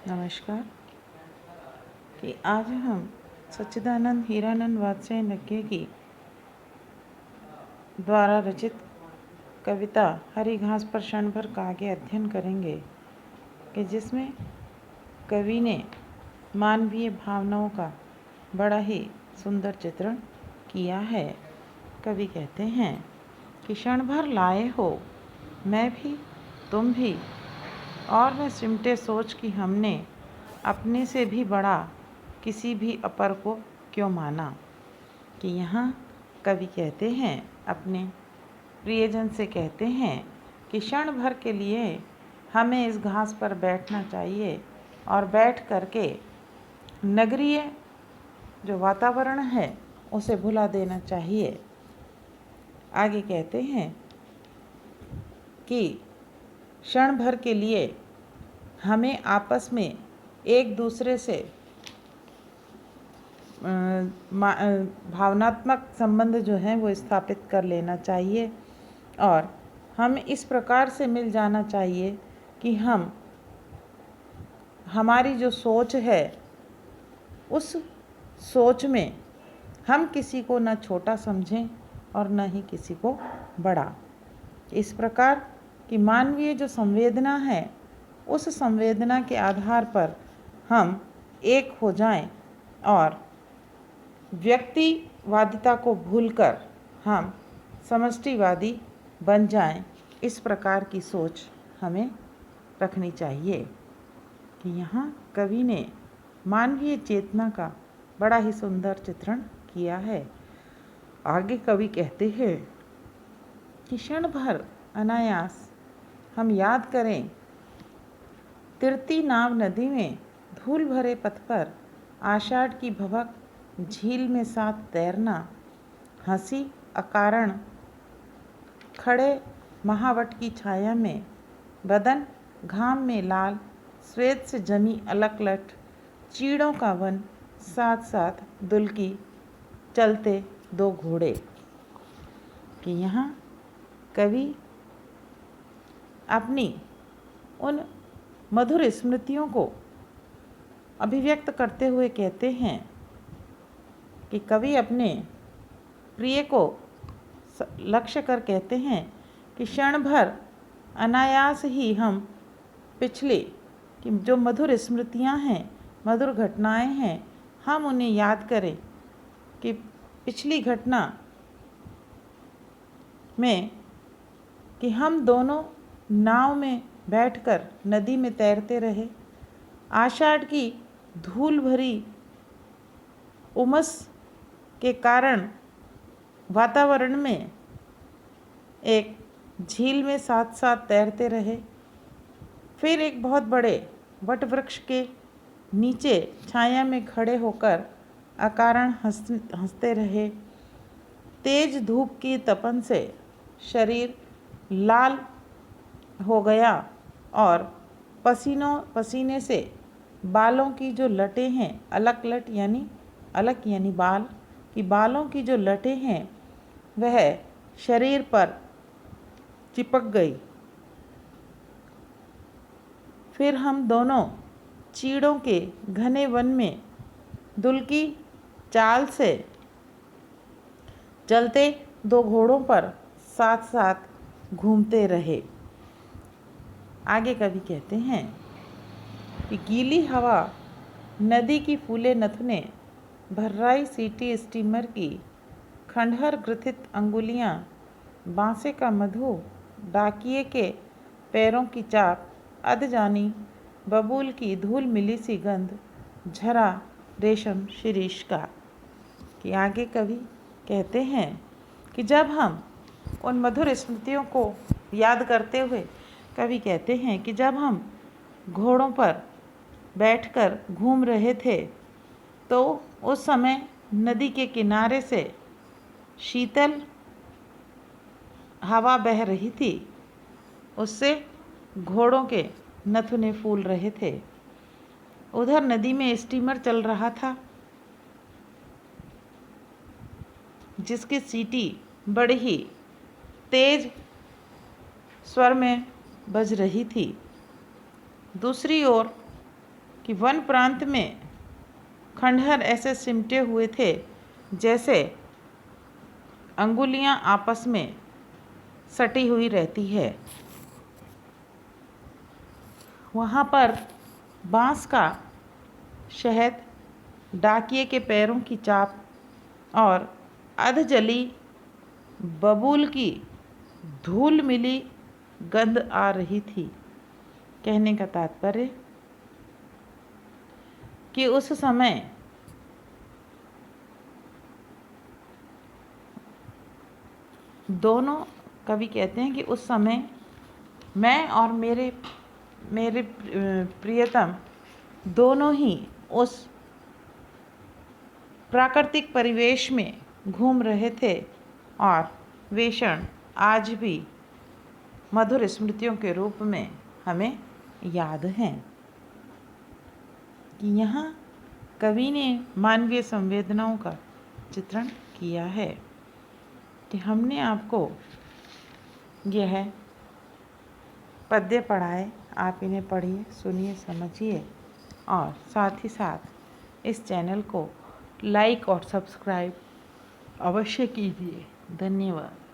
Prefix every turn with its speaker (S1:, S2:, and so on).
S1: नमस्कार। कि आज हम सच्चिदानंद हीरानंद वात्स्यायन नक्के की द्वारा रचित कविता हरी घास पर क्षण भर का आगे अध्ययन करेंगे कि जिसमें कवि ने मानवीय भावनाओं का बड़ा ही सुंदर चित्रण किया है। कवि कहते हैं कि क्षण भर लाए हो मैं भी तुम भी, और न सिमटे सोच कि हमने अपने से भी बड़ा किसी भी अपर को क्यों माना। कि यहाँ कवि कहते हैं, अपने प्रियजन से कहते हैं कि क्षण भर के लिए हमें इस घास पर बैठना चाहिए और बैठ करके नगरीय जो वातावरण है उसे भुला देना चाहिए। आगे कहते हैं कि क्षण भर के लिए हमें आपस में एक दूसरे से भावनात्मक संबंध जो है वो स्थापित कर लेना चाहिए और हम इस प्रकार से मिल जाना चाहिए कि हमारी जो सोच है उस सोच में हम किसी को न छोटा समझें और न ही किसी को बड़ा। इस प्रकार की मानवीय जो संवेदना है उस संवेदना के आधार पर हम एक हो जाएं और व्यक्तिवादिता को भूलकर हम समष्टिवादी बन जाएं। इस प्रकार की सोच हमें रखनी चाहिए। कि यहाँ कवि ने मानवीय चेतना का बड़ा ही सुंदर चित्रण किया है। आगे कवि कहते हैं कि क्षण भर अनायास हम याद करें तिरती नाव नदी में धूल भरे पथ पर आषाढ़ की भवक झील में साथ तैरना, हंसी अकारण खड़े महावट की छाया में बदन घाम में लाल श्वेत से जमी अलकलट चीड़ों का वन, साथ साथ दुल्की चलते दो घोड़े। कि यहाँ कवि अपनी उन मधुर स्मृतियों को अभिव्यक्त करते हुए कहते हैं कि कवि अपने प्रिय को लक्ष्य कर कहते हैं कि क्षण भर अनायास ही हम पिछले कि जो मधुर स्मृतियां हैं, मधुर घटनाएं हैं, हम उन्हें याद करें कि पिछली घटना में कि हम दोनों नाव में बैठकर नदी में तैरते रहे। आषाढ़ की धूल भरी उमस के कारण वातावरण में एक झील में साथ साथ तैरते रहे। फिर एक बहुत बड़े वट वृक्ष के नीचे छाया में खड़े होकर अकारण हंसते रहे। तेज धूप की तपन से शरीर लाल हो गया और पसीने से बालों की जो लटें हैं, अलक यानी बाल की बालों की जो लटें हैं वह शरीर पर चिपक गई। फिर हम दोनों चीड़ों के घने वन में दुल्की चाल से चलते दो घोड़ों पर साथ साथ घूमते रहे। आगे कवि कहते हैं कि गीली हवा नदी की फूले नथुने भर्राई सीटी स्टीमर की खंडहर ग्रथित अंगुलियां बांसे का मधु डाकिए के पैरों की चाप अध जानी बबूल की धूल मिली सी गंध झरा रेशम शिरीष का। कि आगे कवि कहते हैं कि जब हम उन मधुर स्मृतियों को याद करते हुए कवि कहते हैं कि जब हम घोड़ों पर बैठकर घूम रहे थे तो उस समय नदी के किनारे से शीतल हवा बह रही थी, उससे घोड़ों के नथुने फूल रहे थे। उधर नदी में स्टीमर चल रहा था जिसकी सीटी बड़ी ही तेज स्वर में बज रही थी। दूसरी ओर कि वन प्रांत में खंडहर ऐसे सिमटे हुए थे जैसे अंगुलियां आपस में सटी हुई रहती है। वहाँ पर बाँस का शहद, डाकिये के पैरों की चाप और अधजली बबूल की धूल मिली गंध आ रही थी। कहने का तात्पर्य कि उस समय दोनों, कवि कहते हैं कि उस समय मैं और मेरे प्रियतम दोनों ही उस प्राकृतिक परिवेश में घूम रहे थे और वे क्षण आज भी मधुर स्मृतियों के रूप में हमें याद हैं। कि यहाँ कवि ने मानवीय संवेदनाओं का चित्रण किया है। कि हमने आपको यह पद्य पढ़ाए, आप इन्हें पढ़िए, सुनिए, समझिए और साथ ही साथ इस चैनल को लाइक और सब्सक्राइब अवश्य कीजिए। धन्यवाद।